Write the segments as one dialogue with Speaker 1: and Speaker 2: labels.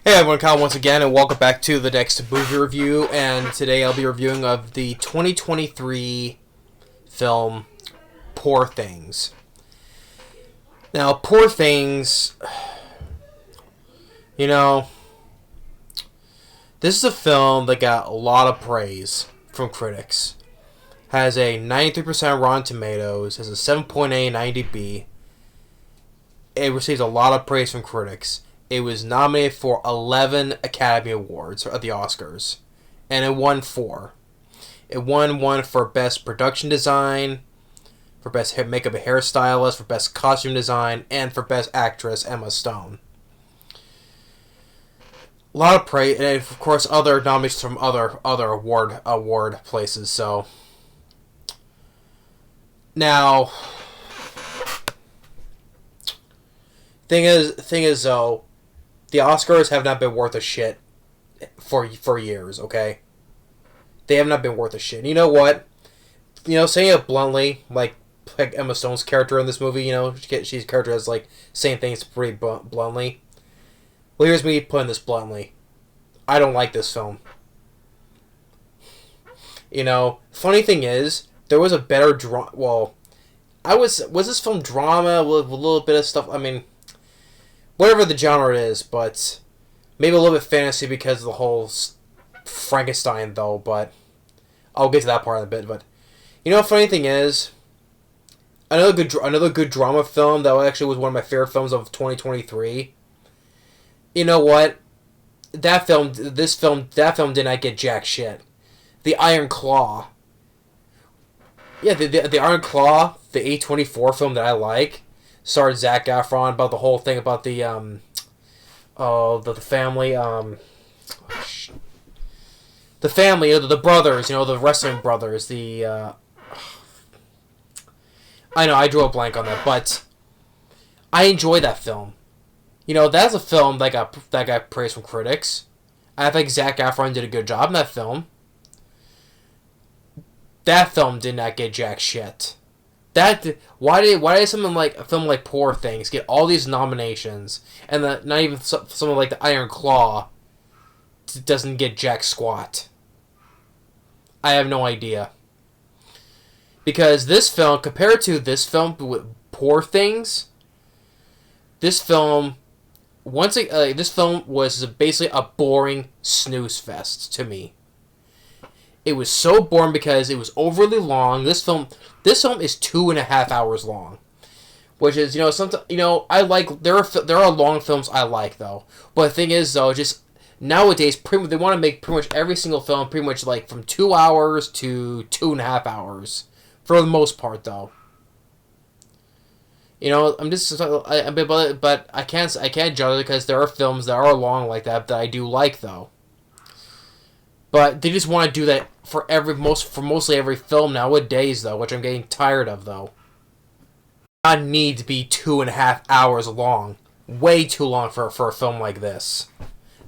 Speaker 1: Hey everyone, Kyle once again, and welcome back to the next movie review. And today I'll be reviewing of the 2023 film Poor Things. Now, Poor Things, this is a film that got a lot of praise from critics. Has a 93% Rotten Tomatoes, has a 7.8 IMDb. It receives a lot of praise from critics. It was nominated for 11 Academy Awards at the Oscars, and it won 4. It won one for Best Production Design, for Best Makeup and Hairstylist, for Best Costume Design, and for Best Actress, Emma Stone. A lot of praise, and of course other nominations from other award places. So now, thing is though, the Oscars have not been worth a shit for years, okay? They have not been worth a shit. You know what? Saying it bluntly, like Emma Stone's character in this movie, she's character has, saying things pretty bluntly. Well, here's me putting this bluntly. I don't like this film. Funny thing is, there was a better drama. Well, was this film drama with a little bit of stuff? I mean, whatever the genre it is, but maybe a little bit fantasy because of the whole Frankenstein, though, but I'll get to that part in a bit. But, funny thing is, another good drama film that actually was one of my favorite films of 2023. You know what? That film did not get jack shit. The Iron Claw. Yeah, the Iron Claw, the A24 film that I like, starred Zac Efron about the whole thing about the family, the family, the brothers, the wrestling brothers, I know, I drew a blank on that, but I enjoy that film. That's a film that got praise from critics. I think Zac Efron did a good job in that film. That film did not get jack shit. Why did something like a film like Poor Things get all these nominations, and not even something like the Iron Claw doesn't get jack squat? I have no idea. Because this film, compared to this film with Poor Things, this film was basically a boring snooze fest to me. It was so boring because it was overly long. This film is 2.5 hours long, which is I like. There are long films I like though, but the thing is though, just nowadays they want to make pretty much every single film pretty much like from 2 hours to 2.5 hours for the most part though. But I can't judge it because there are films that are long like that I do like though. But they just want to do that for mostly every film nowadays, though, which I'm getting tired of, though. Not need to be 2.5 hours long, way too long for a film like this.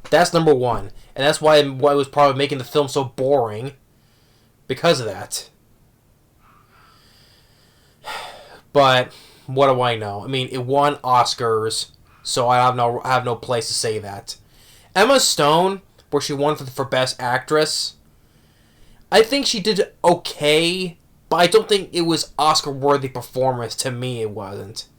Speaker 1: That's number one, and that's why it was probably making the film so boring, because of that. But what do I know? I mean, it won Oscars, so I have no place to say that. Emma Stone, where she won for Best Actress, I think she did okay, but I don't think it was Oscar-worthy performance. To me, it wasn't.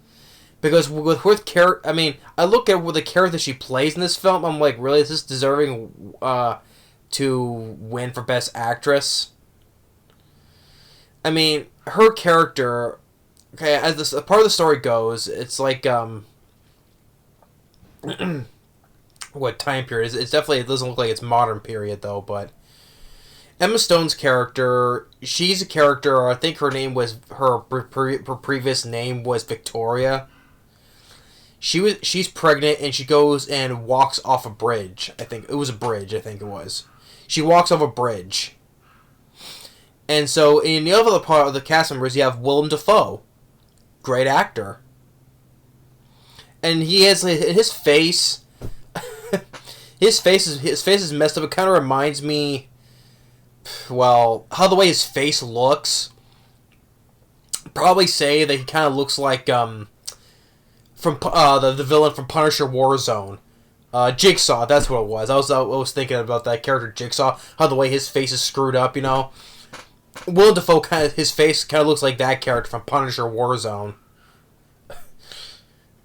Speaker 1: Because with her character, I mean, I look at the character she plays in this film, I'm like, really, is this deserving to win for Best Actress? I mean, her character, okay, as this part of the story goes, it's like, what time period? It's definitely, it doesn't look like it's modern period, though, but Emma Stone's character, she's a character, I think her previous name was Victoria. She's pregnant, and she goes and walks off a bridge. I think it was a bridge, She walks off a bridge. And so, in the other part of the cast members, you have Willem Dafoe. Great actor. And he has his face... his face is messed up. It kind of reminds me, well, how the way his face looks. Probably say that he kind of looks like from the villain from Punisher Warzone, Jigsaw, that's what it was. I was thinking about that character Jigsaw, how the way his face is screwed up, you know. Willem Dafoe his face kind of looks like that character from Punisher Warzone.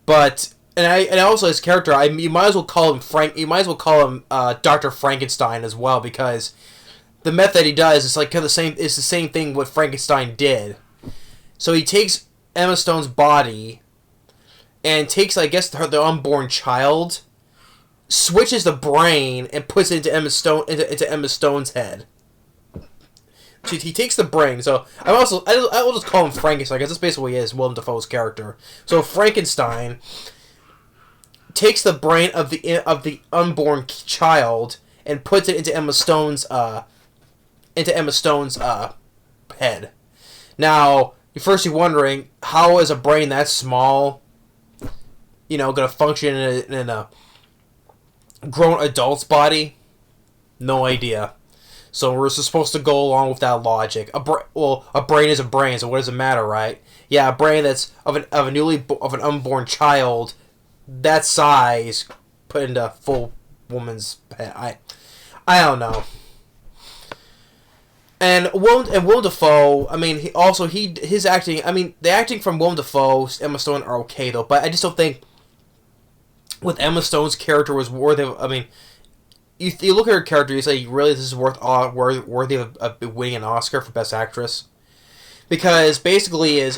Speaker 1: But and also his character, you might as well call him You might as well call him Dr. Frankenstein as well, because the method he does is like kind of the same. It's the same thing what Frankenstein did. So he takes Emma Stone's body and takes, I guess, the unborn child, switches the brain and puts it into Emma Stone's head. So he takes the brain. So I will just call him Frankenstein, because that's basically what he is, Willem Dafoe's character. So Frankenstein takes the brain of the unborn child and puts it into Emma Stone's head. Now, you're wondering, how is a brain that small, going to function in a grown adult's body? No idea. So we're supposed to go along with that logic. A brain is a brain, so what does it matter, right? Yeah, a brain that's of an unborn child, that size, put into a full woman's head. I don't know. And Willem Dafoe, I mean, his acting. I mean, the acting from Willem Dafoe, Emma Stone are okay though, but I just don't think with Emma Stone's character was worthy of. I mean, you look at her character, you say, really, this is worthy of winning an Oscar for Best Actress, because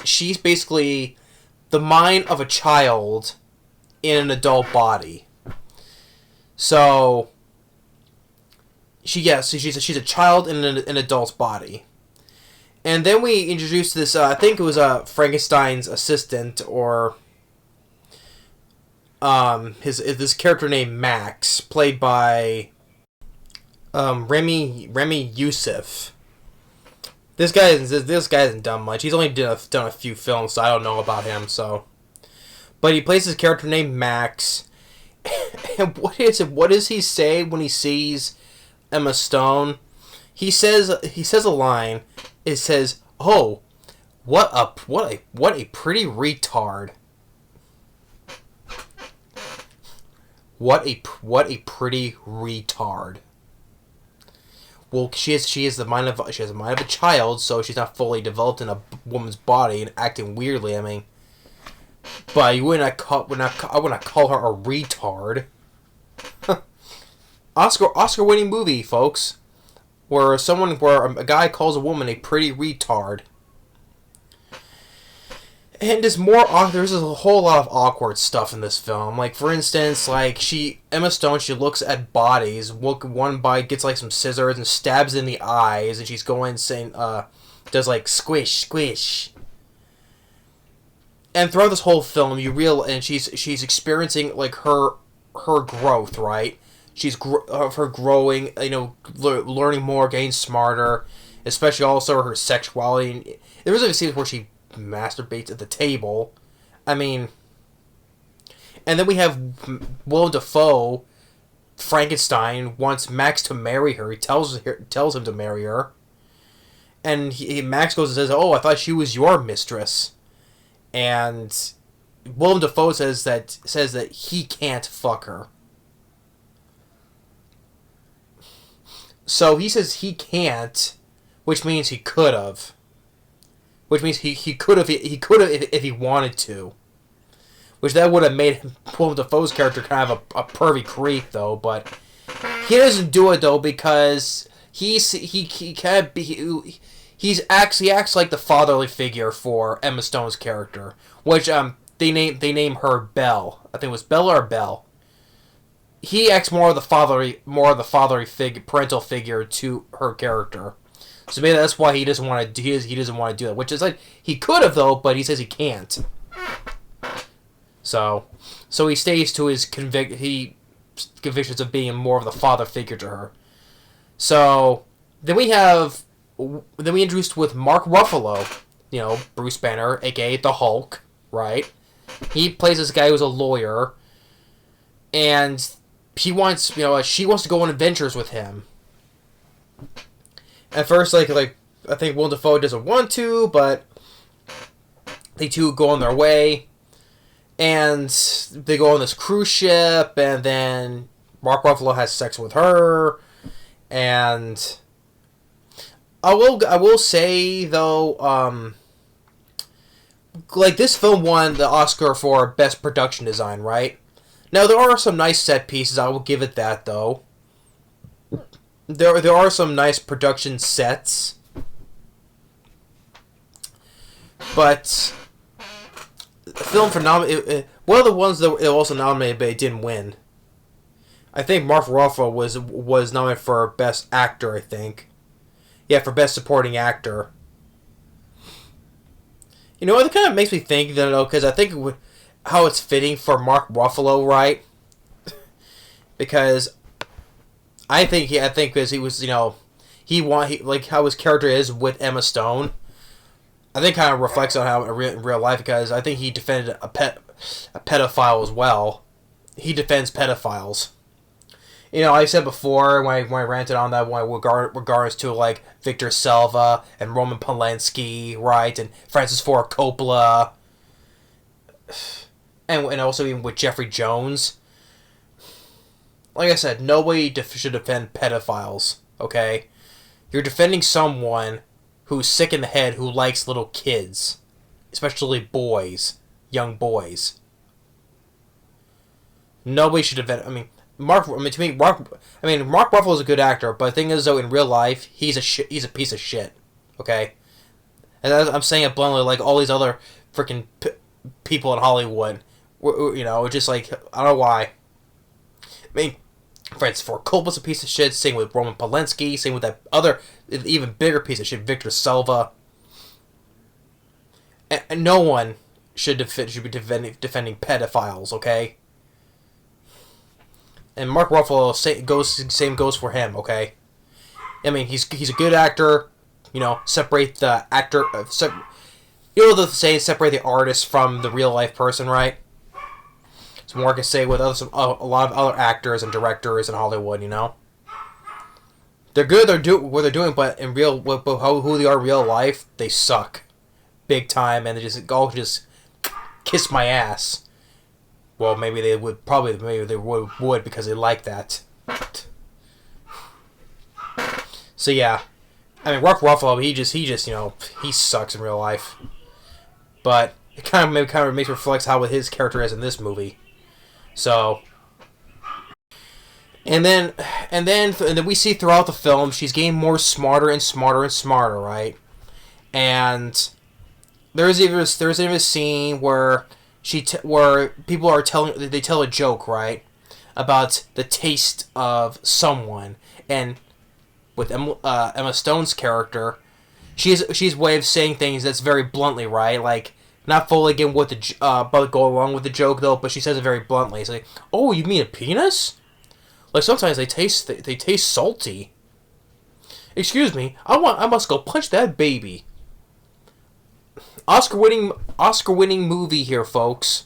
Speaker 1: she's basically the mind of a child in an adult body. So she's a child in an adult's body. And then we introduced this, I think it was Frankenstein's assistant, or this character named Max, played by Ramy Youssef. This guy hasn't done much. He's only done a few films, so I don't know about him. So, but he plays this character named Max. And what does he say when he sees Emma Stone? He says a line. It says, "Oh, what a pretty retard." What a pretty retard. Well, she has the mind of a child, so she's not fully developed in a woman's body and acting weirdly. I mean, but I would not call her a retard. Oscar-winning movie, folks, where a guy calls a woman a pretty retard. And there's a whole lot of awkward stuff in this film. Like, for instance, Emma Stone, she looks at bodies. One body gets some scissors and stabs in the eyes, and she's going saying, does squish, squish. And throughout this whole film, and she's experiencing her growth, right? She's her growing, learning more, getting smarter, especially also her sexuality. There was a scene where she masturbates at the table. I mean, and then we have Willem Dafoe, Frankenstein, wants Max to marry her. He tells him to marry her, and Max goes and says, "Oh, I thought she was your mistress," and Willem Dafoe says that he can't fuck her. So he says he can't, which means he could have. Which means he could have if he wanted to. Which that would have made Willem Dafoe's character kind of a pervy creep, though. But he doesn't do it though, because he acts like the fatherly figure for Emma Stone's character, which they name her Belle. I think it was Bella or Belle. He acts more of the fatherly parental figure to her character. So maybe that's why he doesn't want to do that. Which is he could have though, but he says he can't. So he stays to his convictions of being more of the father figure to her. So then we introduced with Mark Ruffalo, Bruce Banner, aka the Hulk, right? He plays this guy who's a lawyer, and she wants to go on adventures with him. At first, I think Willem Dafoe doesn't want to, but they two go on their way. And they go on this cruise ship, and then Mark Ruffalo has sex with her, and I will say though, like this film won the Oscar for Best Production Design, right? Now there are some nice set pieces. I will give it that though. There are some nice production sets, but the film for one of the ones that it also nominated but it didn't win. I think Mark Ruffalo was nominated for Best Actor. I think, yeah, for Best Supporting Actor. You know what? It kind of makes me think that because I think how it's fitting for Mark Ruffalo, right? Because I think because he was like how his character is with Emma Stone. I think kind of reflects on how in real life, because I think he defended a pedophile as well. He defends pedophiles. You know, I said before when I ranted on that one regards to like Victor Salva and Roman Polanski, right, and Francis Ford Coppola, and also even with Jeffrey Jones. Like I said, nobody should defend pedophiles. Okay, you're defending someone who's sick in the head, who likes little kids, especially boys, young boys. Nobody should defend. Mark Ruffalo is a good actor, but the thing is, though, in real life, he's a piece of shit. Okay, and I'm saying it bluntly, like all these other freaking people in Hollywood. You know, just like I don't know why. Francis Ford Coppola's a piece of shit. Same with Roman Polanski. Same with that other, even bigger piece of shit, Victor Salva. And no one should be defending pedophiles. Okay. And Mark Ruffalo, same goes for him. Okay. He's a good actor. You know, separate the actor. The saying, separate the artist from the real life person, right? Some more I can say with a lot of other actors and directors in Hollywood, you know. They're good. What they're doing, but who they are in real life, they suck, big time, and they just kiss my ass. Well, maybe they would because they like that. So yeah, Mark Ruffalo, he just he sucks in real life, but it kind of makes reflects how his character is in this movie. So, and then we see throughout the film she's getting more smarter and smarter and smarter, right? And there's even a scene where where people are they tell a joke, right, about the taste of someone, and with Emma Stone's character, she's way of saying things that's very bluntly, right, like. Not fully again with but go along with the joke though, but she says it very bluntly. It's like, "Oh, you mean a penis? Like sometimes they taste salty. Excuse me, I must go punch that baby." Oscar-winning movie here, folks.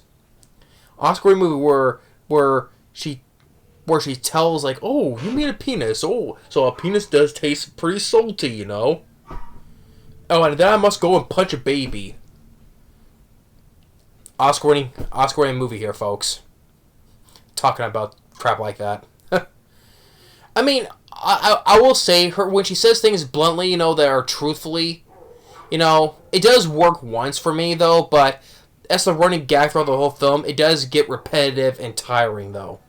Speaker 1: Oscar-winning movie where she tells like, "Oh, you mean a penis? Oh, so a penis does taste pretty salty, you know." Oh, and then I must go and punch a baby. Oscar-winning movie here, folks. Talking about crap like that. I will say when she says things bluntly, that are truthfully, it does work once for me though. But as the running gag throughout the whole film, it does get repetitive and tiring though.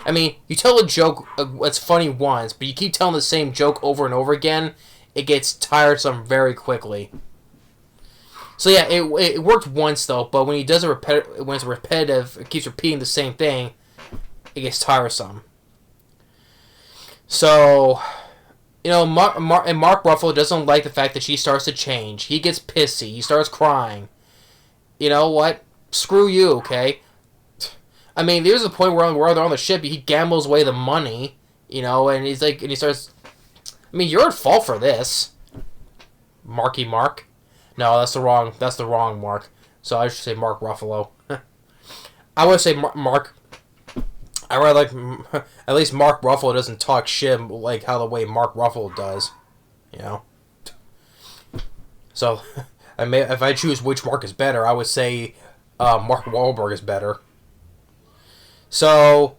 Speaker 1: You tell a joke that's funny once, but you keep telling the same joke over and over again, it gets tiresome very quickly. So yeah, it worked once though, but when he does when it's repetitive, it keeps repeating the same thing, it gets tiresome. So, Mark Ruffalo doesn't like the fact that she starts to change. He gets pissy. He starts crying. You know what? Screw you, okay? There's a point where they're on the ship, he gambles away the money, and he's like, and he starts. You're at fault for this, Marky Mark. No, that's the wrong Mark. So I should say Mark Ruffalo. I would say Mark. I rather like at least Mark Ruffalo doesn't talk shit like how the way Mark Ruffalo does, So, if I choose which Mark is better, I would say Mark Wahlberg is better. So,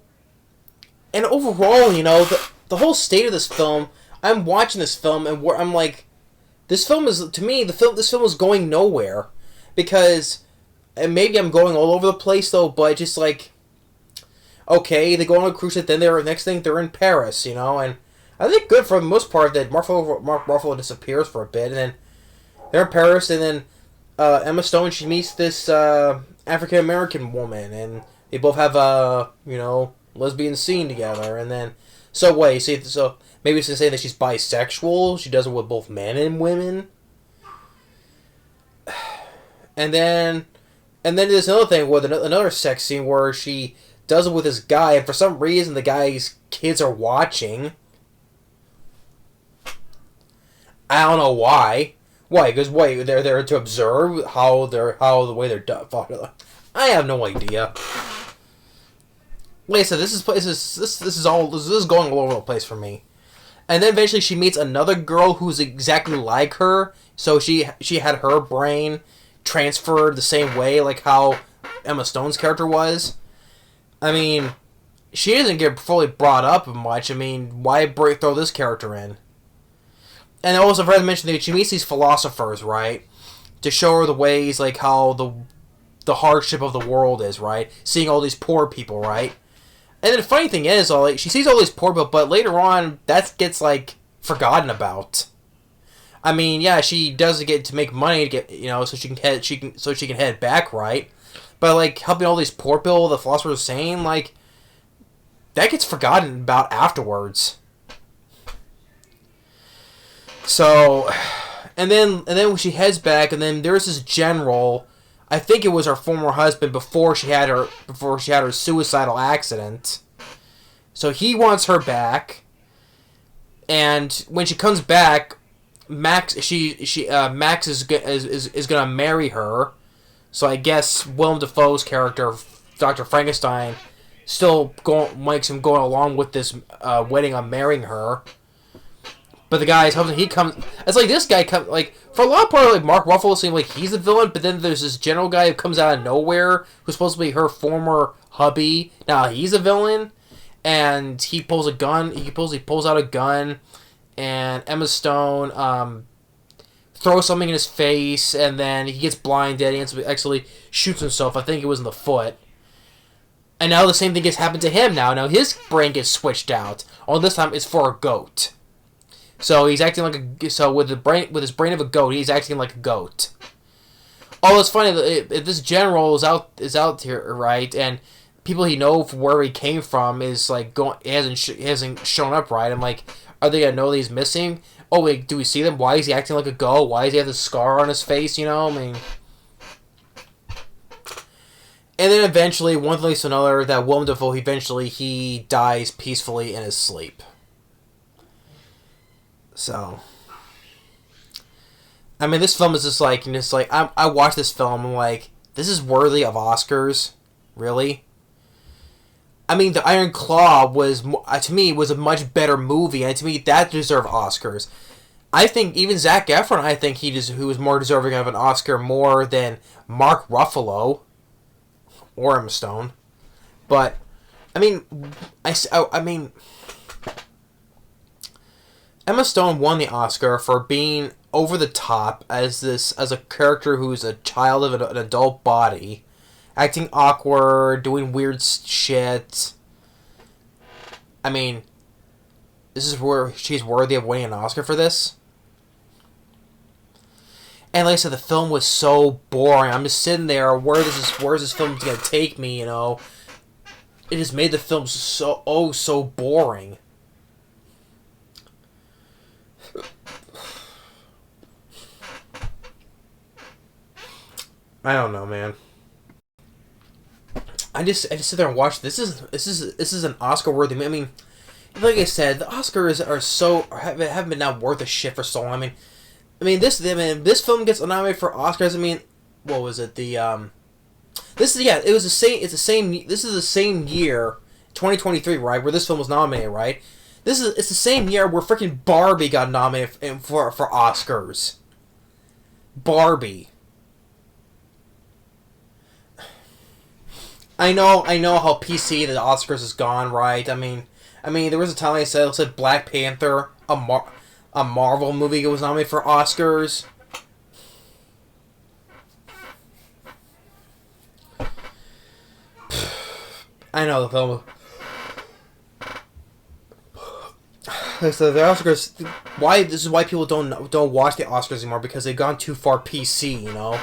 Speaker 1: and overall, the whole state of this film, I'm watching this film and I'm like, this film is, to me, this film is going nowhere. Because, and maybe I'm going all over the place though, but just like, okay, they go on a cruise ship, then next thing they're in Paris, and I think good for the most part that Mark Ruffalo disappears for a bit, and then they're in Paris, and then Emma Stone, she meets this African American woman, and they both have a lesbian scene together, and then so maybe it's to say that she's bisexual. She does it with both men and women, and then there's another thing with another sex scene where she does it with this guy, and for some reason the guy's kids are watching. I don't know why. Why? Because they're there to observe how the way they're done. I have no idea. Like I said, this is going all over the place for me. And then eventually she meets another girl who's exactly like her. So she had her brain transferred the same way like how Emma Stone's character was. I mean, she doesn't get fully brought up much. I mean, why throw this character in? And also, I forgot to mention that she meets these philosophers, right? To show her the ways, like how the hardship of the world is, right? Seeing all these poor people, right? And then the funny thing is, she sees all these poor people, but later on, that gets like forgotten about. I mean, yeah, she does get to make money to get, so she can head back, right? But like helping all these poor people, the philosophers are saying, like, that gets forgotten about afterwards. So, and then when she heads back, and then there's this general. I think it was her former husband before she had her suicidal accident. So he wants her back, and when she comes back, Max is gonna marry her. So I guess Willem Dafoe's character, Dr. Frankenstein, still makes him going along with this wedding on marrying her. But the guy it's like this guy for a lot of part, like Mark Ruffalo seems like he's the villain, but then there's this general guy who comes out of nowhere who's supposed to be her former hubby. Now he's a villain, and he pulls a gun. He pulls out a gun, and Emma Stone throws something in his face, and then he gets blinded. He actually shoots himself. I think it was in the foot. And now the same thing has happened to him. Now his brain gets switched out. Only this time it's for a goat. So he's acting like with his brain of a goat, he's acting like a goat. Oh, it's funny that this general is out here, right? And people he know from where he came from is like hasn't shown up, right? I'm like, are they gonna know that he's missing? Oh wait, do we see them? Why is he acting like a goat? Why does he have this scar on his face? I mean. And then eventually, one thing leads to another. That Willem Dafoe he dies peacefully in his sleep. So, I mean, this film is just like, I watched this film, I'm like, this is worthy of Oscars? Really? I mean, The Iron Claw to me, was a much better movie, and to me, that deserved Oscars. I think even Zac Efron, who was more deserving of an Oscar more than Mark Ruffalo or Emma Stone. But, I mean, I mean, Emma Stone won the Oscar for being over the top as a character who's a child of an adult body, acting awkward, doing weird shit. I mean, this is where she's worthy of winning an Oscar for this. And like I said, the film was so boring. I'm just sitting there, where's this film gonna take me? It just made the film so boring. I don't know, man. I just sit there and watch. This is an Oscar worthy. I mean, like I said, the Oscars haven't been now worth a shit for so long. I mean, this film gets nominated for Oscars. I mean, what was it? This is the same year, 2023, right, where this film was nominated, right? It's the same year where freaking Barbie got nominated for Oscars. Barbie. I know how PC the Oscars has gone, right? I mean, there was a time I said Black Panther, a Marvel movie was nominated for Oscars. I know the film. So the Oscars, why this is why people don't watch the Oscars anymore, because they've gone too far PC. You know,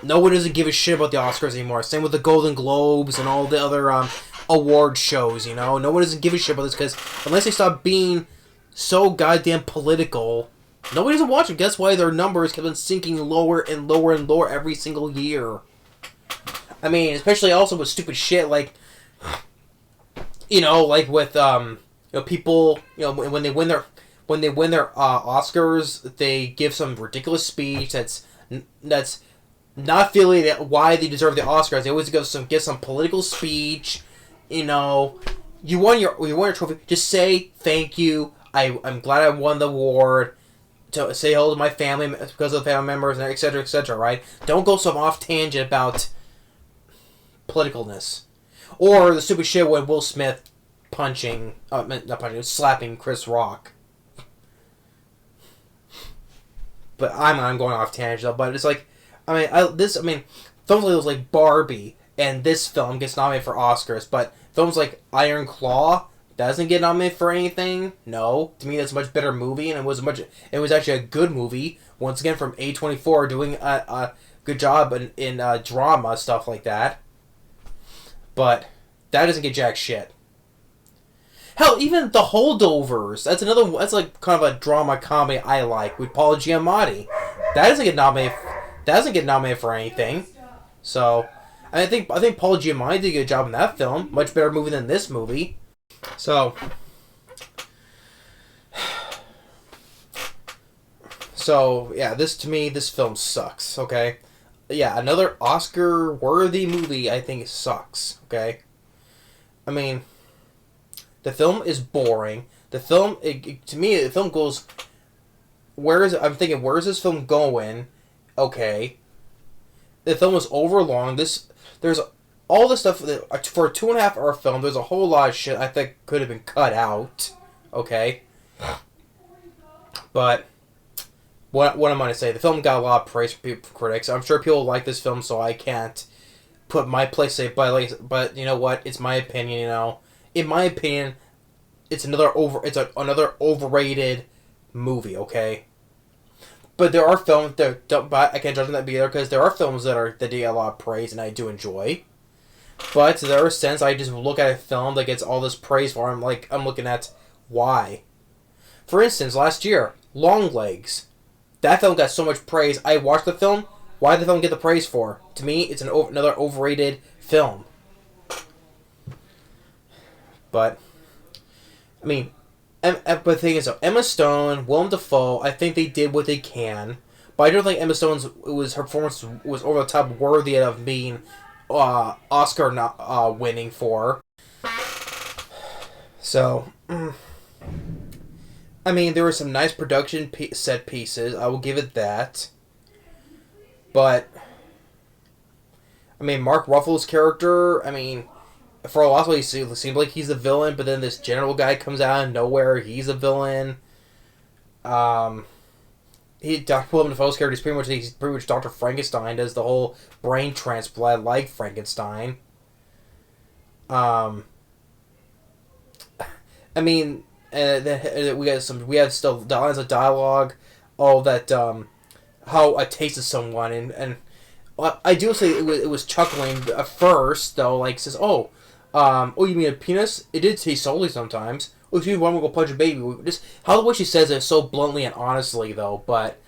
Speaker 1: no one doesn't give a shit about the Oscars anymore. Same with the Golden Globes and all the other award shows. You know, no one doesn't give a shit about this, because unless they stop being so goddamn political, nobody doesn't watch it. Guess why their numbers keep on sinking lower and lower and lower every single year. I mean, especially also with stupid shit like, like with people, when they win their Oscars, they give some ridiculous speech that's not feeling why they deserve the Oscars. They always give some political speech. You won your trophy. Just say thank you. I'm glad I won the award. To say hello to my family because of the family members, and etc. Right? Don't go some off tangent about politicalness, or the stupid shit when Will Smith slapping Chris Rock. But I'm going off tangent though. But it's like, films like those like Barbie and this film gets nominated for Oscars, but films like Iron Claw doesn't get nominated for anything. No, to me that's a much better movie, and it was actually a good movie. Once again, from A24, doing a good job in drama stuff like that. But that doesn't get jack shit. Hell, even The Holdovers. That's like kind of a drama comedy I like with Paul Giamatti. That doesn't get nominated. That doesn't get nominated for anything. So, I think Paul Giamatti did a good job in that film. Much better movie than this movie. So yeah, this film sucks. Okay, yeah, another Oscar-worthy movie. I think it sucks. Okay, I mean, the film is boring. The film, to me, the film goes. I'm thinking, where is this film going? Okay, the film is overlong. There's all the stuff that, for a 2.5-hour film. There's a whole lot of shit I think could have been cut out. Okay, but what am I going to say? The film got a lot of praise from critics. I'm sure people like this film, so I can't put my place say. But you know what? It's my opinion. In my opinion, it's another overrated movie. Okay. But there are films but I can't judge them that either, because there are films that get a lot of praise and I do enjoy. But there are sense I just look at a film that gets all this praise for. I'm looking at why. For instance, last year, Longlegs. That film got so much praise. I watched the film. Why did the film get the praise for? To me, it's another overrated film. But I mean, but the thing is, Emma Stone, Willem Dafoe, I think they did what they can. But I don't think Emma Stone's her performance was over the top worthy of being Oscar not winning for. So, I mean, there were some nice production set pieces. I will give it that. But I mean, Mark Ruffalo's character, for a lot of it, it seems like he's the villain, but then this general guy comes out of nowhere, he's a villain. Willem Dafoe's character is pretty much Dr. Frankenstein, does the whole brain transplant like Frankenstein. We have still lines of dialogue, all that, how it tastes someone, and I do say it was chuckling at first, though, like, says, oh, you mean a penis? It did taste salty sometimes. Oh, excuse me, why don't we go punch a baby? Just how the way she says it so bluntly and honestly, though. But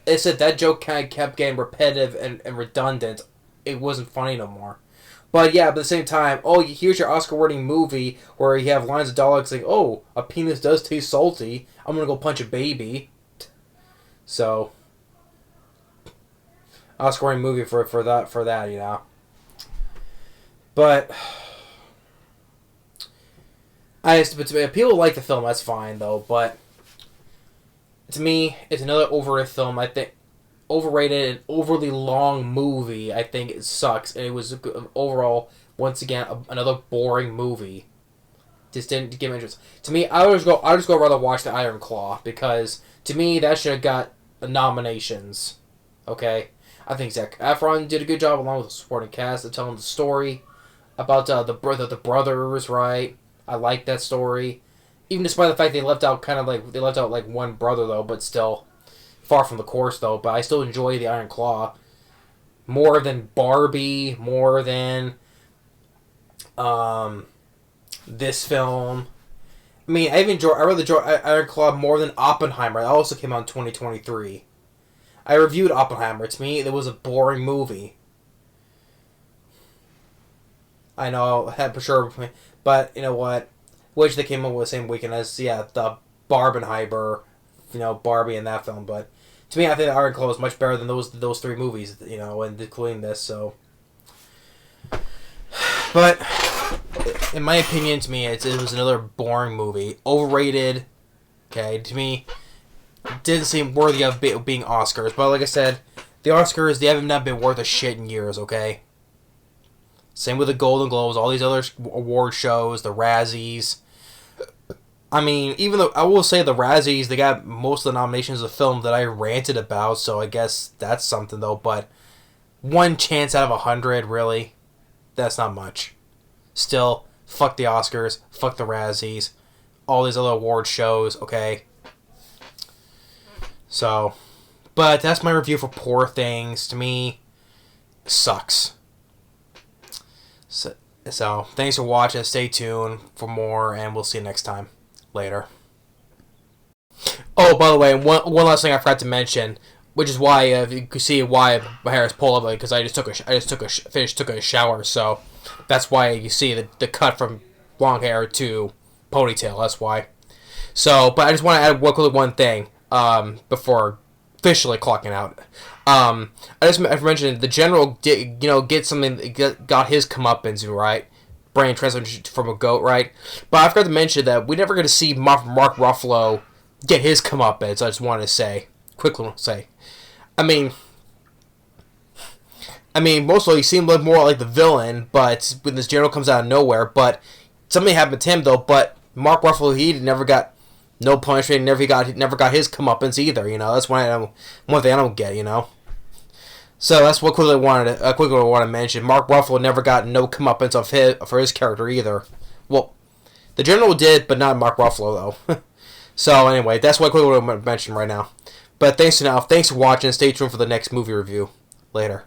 Speaker 1: it said that joke kind of kept getting repetitive and redundant. It wasn't funny no more. But yeah, but at the same time, here's your Oscar-winning movie where you have lines of dialogue saying, oh, a penis does taste salty. I'm gonna go punch a baby. So, Oscar-winning movie for that. But people like the film, that's fine though. But to me, it's another overrated film. I think overrated and overly long movie. I think it sucks, and it was overall once again another boring movie. Just didn't give me interest. To me, I would just go rather watch the Iron Claw, because to me that should have got nominations. Okay, I think Zac Efron did a good job along with the supporting cast of telling the story about the brothers. Right, I like that story, even despite the fact they left out one brother though, but still far from the course though. But I still enjoy the Iron Claw more than Barbie, more than this film. I mean, I really enjoy Iron Claw more than Oppenheimer. That also came out in 2023. I reviewed Oppenheimer. To me, it was a boring movie. I know, for sure, but you know what? Which they came out with the same weekend as, the Barbenheimer, Barbie in that film. But to me, I think the Iron Claw is much better than those three movies, and including this. So, but in my opinion, to me, it was another boring movie, overrated. Okay, to me, it didn't seem worthy of being Oscars. But like I said, the Oscars, they haven't not been worth a shit in years. Okay. Same with the Golden Globes, all these other award shows, the Razzies. I mean, even though I will say the Razzies, they got most of the nominations of film that I ranted about, so I guess that's something though. But one chance out of 100, really, that's not much. Still, fuck the Oscars, fuck the Razzies, all these other award shows. Okay. So, but that's my review for Poor Things. To me, it sucks. So, thanks for watching. Stay tuned for more, and we'll see you next time. Later. Oh, by the way, one last thing I forgot to mention, which is why you can see why my hair is pulled up, because I just took a shower, so that's why you see the cut from long hair to ponytail. That's why. So, but I just want to add one thing before officially clocking out. I mentioned the general did, got his comeuppance, right? Brain transplant from a goat, right? But I forgot to mention that we never going to see Mark Ruffalo get his comeuppance. I just wanted to quickly say. I mean, mostly he seemed more like the villain, but when this general comes out of nowhere, but something happened to him though. But Mark Ruffalo, he never got no punishment, never got his comeuppance either. That's one thing I don't get. So that's what quickly want to mention. Mark Ruffalo never got no comeuppance for his character either. Well, the general did, but not Mark Ruffalo though. So anyway, that's what I quickly want to mention right now. But thanks for watching. Stay tuned for the next movie review. Later.